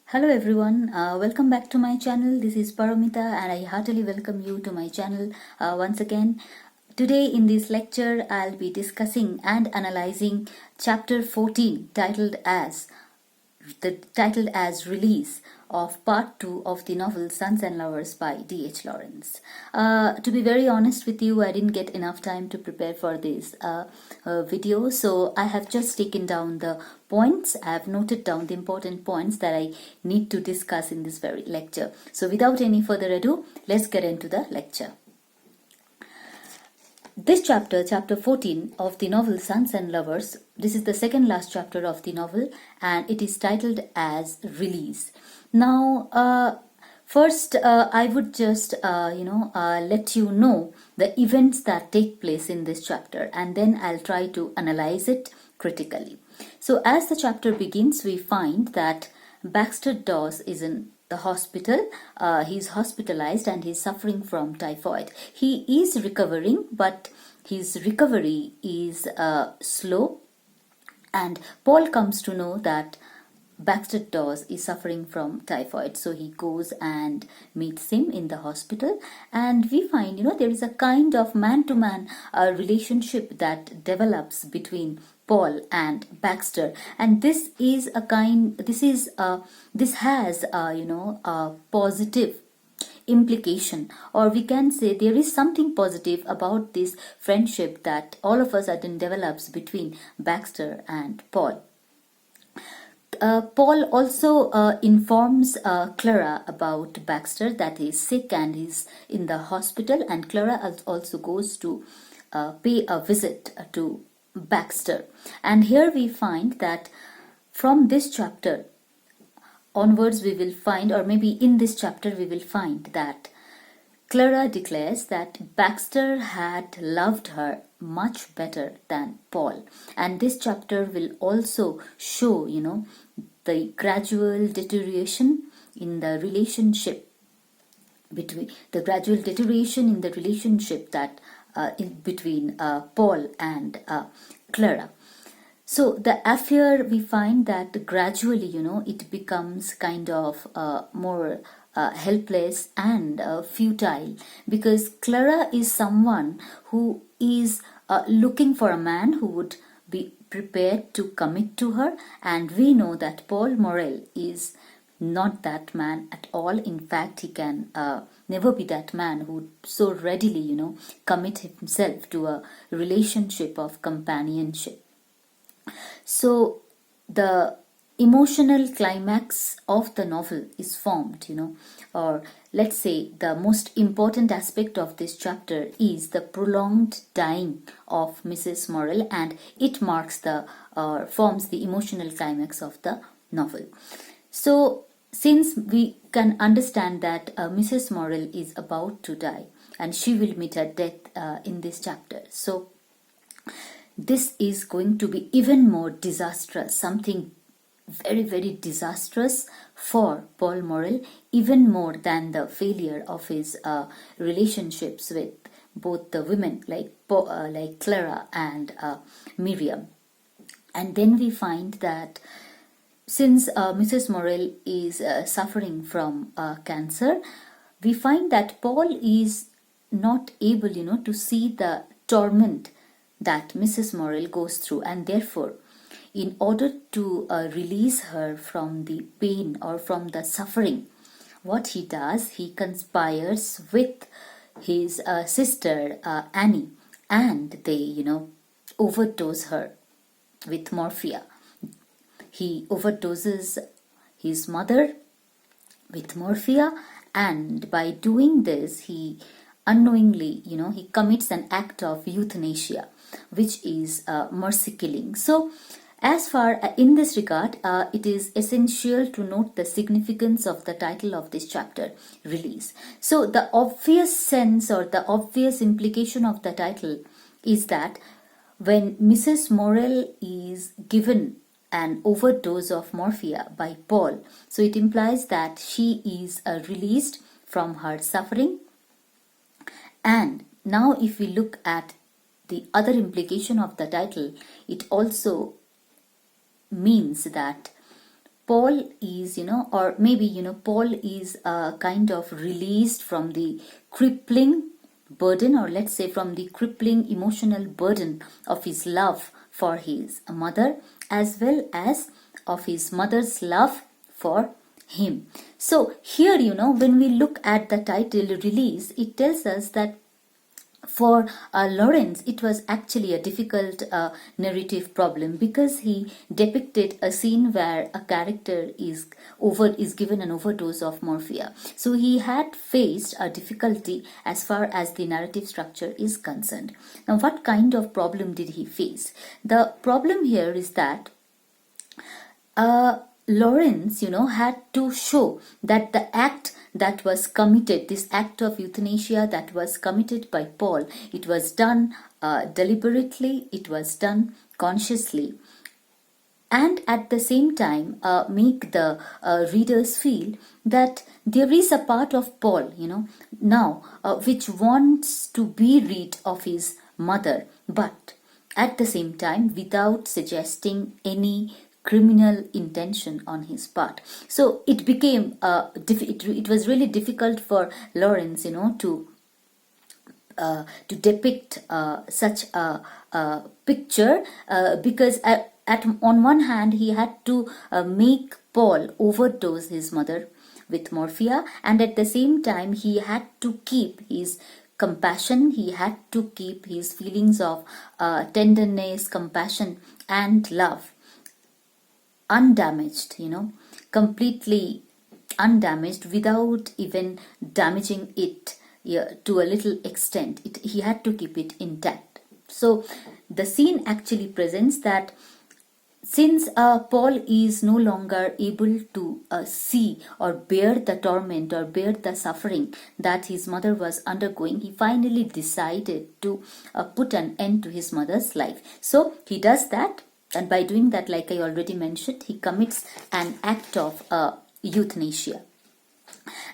Hello everyone, welcome back to my channel. This is Paramita and I heartily welcome you to my channel once again. Today in this lecture I'll be discussing and analyzing chapter 14 titled as Release of part 2 of the novel Sons and Lovers by D.H. Lawrence. To be very honest with you, I didn't get enough time to prepare for this video, so I have just taken down the points. I have noted down the important points that I need to discuss in this very lecture. So without any further ado, let's get into the lecture. This chapter 14 of the novel Sons and Lovers, this is the second last chapter of the novel and it is titled as Release. Now, first I would just, let you know the events that take place in this chapter and then I'll try to analyze it critically. So as the chapter begins, we find that Baxter Dawes is in the hospital. He's hospitalized and he's suffering from typhoid. He is recovering, but his recovery is slow, and Paul comes to know that Baxter Dawes is suffering from typhoid, so he goes and meets him in the hospital, and we find there is a kind of man-to-man relationship that develops between Paul and Baxter, and this has a positive implication, or we can say there is something positive about this friendship that all of a sudden develops between Baxter and Paul. Paul also informs Clara about Baxter, that he is sick and is in the hospital, and Clara also goes to pay a visit to Baxter. And here we find that from this chapter onwards we will find, or maybe in this chapter we will find that Clara declares that Baxter had loved her much better than Paul, and this chapter will also show the gradual deterioration in the relationship that between Paul and Clara. So the affair, we find that gradually it becomes kind of more helpless and futile, because Clara is someone who is looking for a man who would be prepared to commit to her, and we know that Paul Morel is not that man at all. In fact, he can never be that man who would so readily commit himself to a relationship of companionship. So the emotional climax of the novel is formed, or let's say the most important aspect of this chapter is the prolonged dying of Mrs. Morel, and it marks forms the emotional climax of the novel. So since we can understand that Mrs. Morel is about to die and she will meet her death in this chapter, so this is going to be even more disastrous, something very, very disastrous for Paul Morel, even more than the failure of his relationships with both the women like Clara and Miriam. And then we find that since Mrs. Morel is suffering from cancer, we find that Paul is not able to see the torment that Mrs. Morel goes through, and therefore in order to release her from the pain or from the suffering, what he does, he conspires with his sister Annie, and they overdose her with morphia. He overdoses his mother with morphia, and by doing this he unknowingly he commits an act of euthanasia, which is mercy killing. So as far in this regard, it is essential to note the significance of the title of this chapter, Release. So the obvious sense or the obvious implication of the title is that when Mrs. Morel is given an overdose of morphia by Paul, so it implies that she is released from her suffering. And now if we look at the other implication of the title, it also means that Paul is, or maybe, Paul is kind of released from the crippling burden, or let's say from the crippling emotional burden of his love for his mother, as well as of his mother's love for him. So here, when we look at the title Release, it tells us that for Lawrence, it was actually a difficult narrative problem, because he depicted a scene where a character is given an overdose of morphia. So he had faced a difficulty as far as the narrative structure is concerned. Now, what kind of problem did he face? The problem here is that Lawrence, had to show that the act that was committed, this act of euthanasia that was committed by Paul, it was done deliberately, it was done consciously, and at the same time make the readers feel that there is a part of Paul, now which wants to be rid of his mother, but at the same time without suggesting any criminal intention on his part. So it became it was really difficult for Lawrence, to depict such a picture, because on one hand he had to make Paul overdose his mother with morphia, and at the same time he had to keep his compassion, he had to keep his feelings of tenderness, compassion and love undamaged, completely undamaged, without even damaging it to a little extent. He had to keep it intact. So the scene actually presents that since Paul is no longer able to see or bear the torment or bear the suffering that his mother was undergoing, he finally decided to put an end to his mother's life. So he does that. And by doing that, like I already mentioned, he commits an act of euthanasia.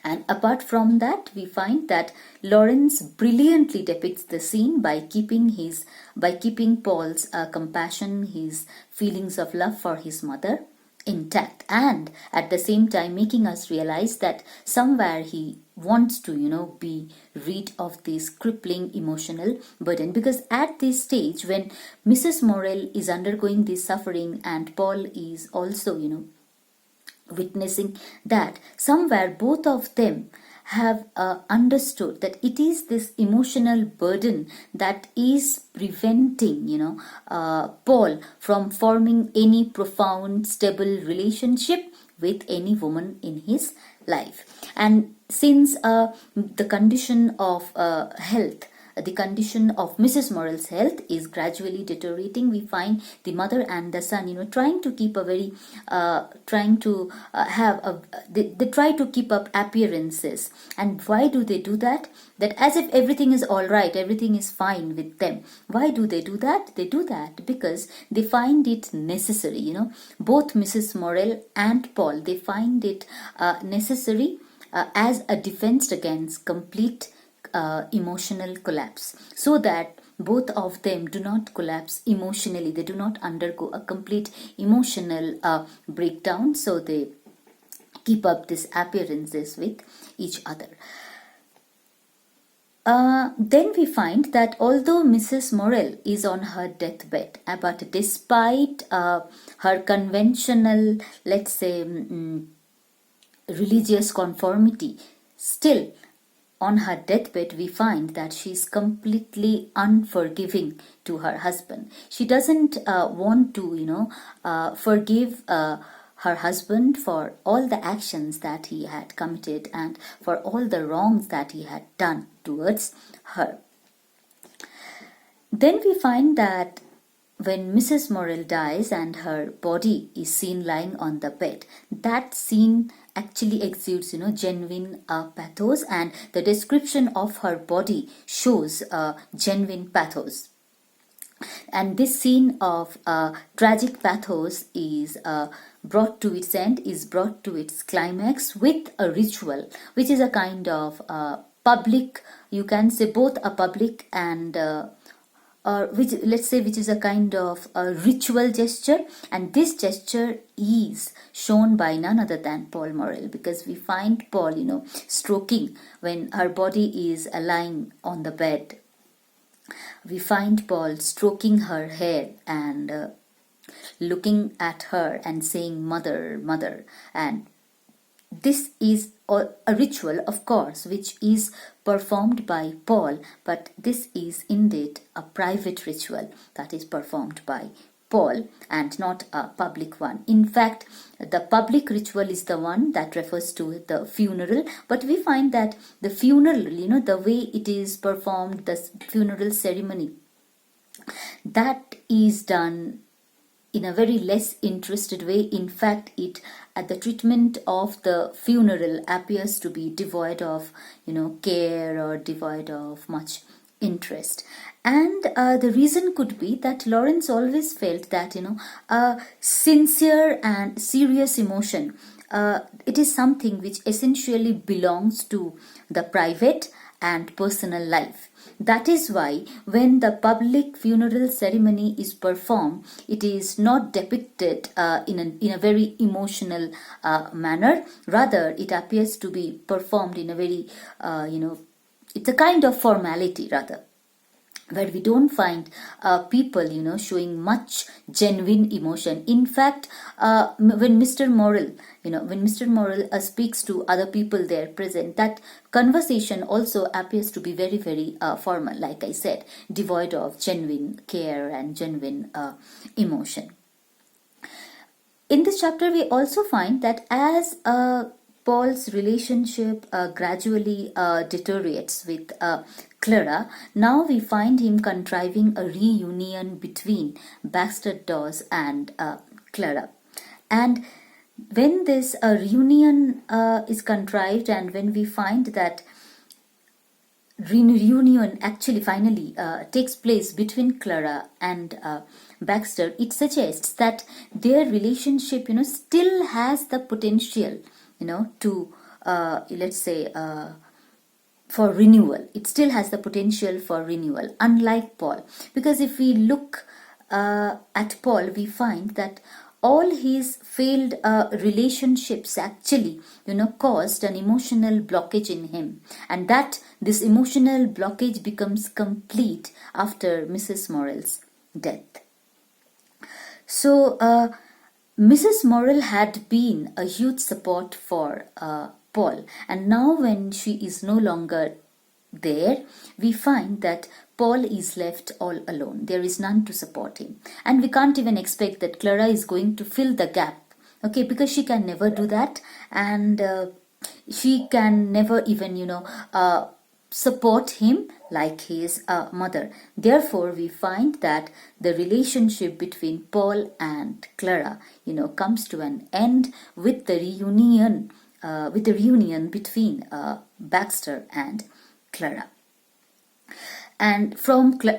And apart from that, we find that Lawrence brilliantly depicts the scene by keeping Paul's compassion, his feelings of love for his mother intact, and at the same time making us realize that somewhere he wants to be rid of this crippling emotional burden, because at this stage when Mrs. Morel is undergoing this suffering and Paul is also witnessing that, somewhere both of them have understood that it is this emotional burden that is preventing Paul from forming any profound stable relationship with any woman in his life. And since the condition of health, the condition of Mrs. Morel's health is gradually deteriorating, we find the mother and the son, trying to keep they try to keep up appearances. And why do they do that? That as if everything is all right, everything is fine with them. Why do they do that? They do that because they find it necessary, both Mrs. Morel and Paul, they find it necessary as a defense against complete emotional collapse, so that both of them do not collapse emotionally, they do not undergo a complete emotional breakdown, so they keep up these appearances with each other. Then we find that although Mrs. Morel is on her deathbed, but despite her conventional, let's say, religious conformity, still on her deathbed, we find that she's completely unforgiving to her husband. She doesn't want to, forgive her husband for all the actions that he had committed and for all the wrongs that he had done towards her. Then we find that when Mrs. Morel dies and her body is seen lying on the bed, that scene actually exudes, genuine pathos, and the description of her body shows genuine pathos. And this scene of tragic pathos is brought to its end, is brought to its climax with a ritual, which is a kind of public, you can say both a public and or which, let's say, which is a kind of a ritual gesture, and this gesture is shown by none other than Paul Morel, because we find Paul, stroking when her body is lying on the bed. We find Paul stroking her hair and looking at her and saying, "Mother, mother." And this is a ritual, of course, which is performed by Paul, but this is indeed a private ritual that is performed by Paul and not a public one. In fact, the public ritual is the one that refers to the funeral, but we find that the funeral, the way it is performed, the funeral ceremony, that is done in a very less interested way. In fact, the treatment of the funeral appears to be devoid of care, or devoid of much interest. And the reason could be that Lawrence always felt that a sincere and serious emotion, it is something which essentially belongs to the private and personal life. That is why when the public funeral ceremony is performed, it is not depicted in a very emotional manner. Rather, it appears to be performed in a very, it's a kind of formality rather, where we don't find people, showing much genuine emotion. In fact, when Mr. Morel speaks to other people there present, that conversation also appears to be very, very formal, like I said, devoid of genuine care and genuine emotion. In this chapter, we also find that as Paul's relationship gradually deteriorates with Clara, now we find him contriving a reunion between Baxter Dawes and Clara. And when this reunion is contrived, and when we find that reunion actually finally takes place between Clara and Baxter, it suggests that their relationship, still has the potential, to, let's say, for renewal. It still has the potential for renewal, unlike Paul. Because if we look at Paul, we find that all his failed relationships actually, caused an emotional blockage in him. And that this emotional blockage becomes complete after Mrs. Morel's death. So, Mrs. Morel had been a huge support for Paul, and now when she is no longer there, we find that Paul is left all alone. There is none to support him, and we can't even expect that Clara is going to fill the gap, okay, because she can never do that, and she can never even support him like his mother. Therefore, we find that the relationship between Paul and Clara comes to an end with the reunion between Baxter and Clara. And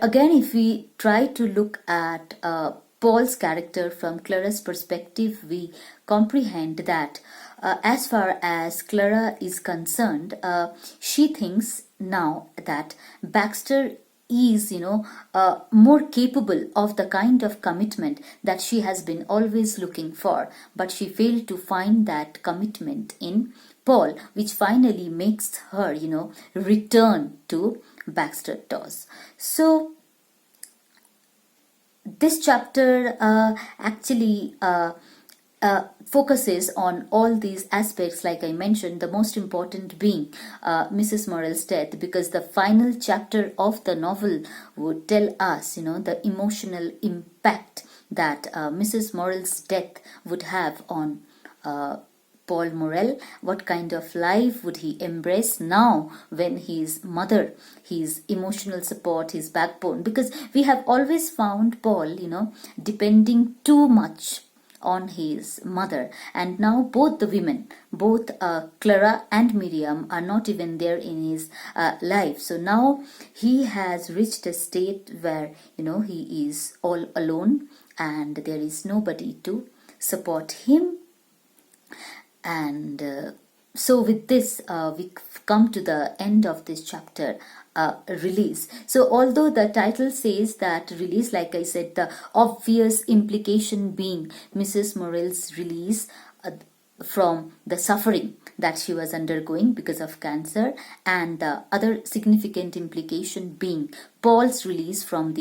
again, if we try to look at Paul's character from Clara's perspective, we comprehend that as far as Clara is concerned, she thinks now that Baxter is, more capable of the kind of commitment that she has been always looking for, but she failed to find that commitment in Paul, which finally makes her, return to Baxter Dawes. So, this chapter actually focuses on all these aspects, like I mentioned, the most important being Mrs. Morel's death, because the final chapter of the novel would tell us, the emotional impact that Mrs. Morel's death would have on Paul Morel. What kind of life would he embrace now when his mother, his emotional support, his backbone, because we have always found Paul, depending too much on his mother, and now both the women, both Clara and Miriam, are not even there in his life. So now he has reached a state where he is all alone and there is nobody to support him. And So with this, we come to the end of this chapter, release. So although the title says that release, like I said, the obvious implication being Mrs. Morel's release from the suffering that she was undergoing because of cancer, and the other significant implication being Paul's release from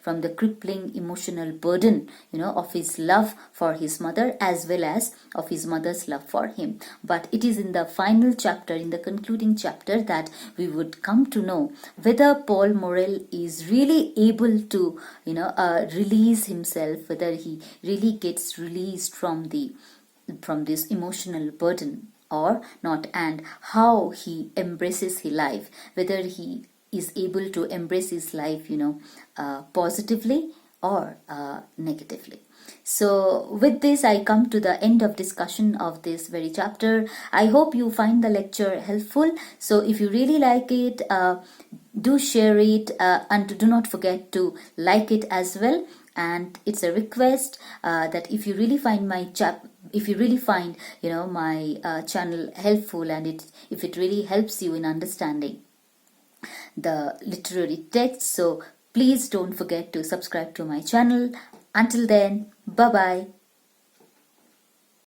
from the crippling emotional burden, of his love for his mother as well as of his mother's love for him. But it is in the final chapter, in the concluding chapter, that we would come to know whether Paul Morel is really able to, release himself, whether he really gets released from this emotional burden or not, and how he embraces his life, whether he is able to embrace his life, positively or negatively. So with this, I come to the end of discussion of this very chapter. I hope you find the lecture helpful. So if you really like it, do share it, and do not forget to like it as well. And it's a request that if you really find my my channel helpful, and if it really helps you in understanding the literary text, so please don't forget to subscribe to my channel. Until then, bye bye.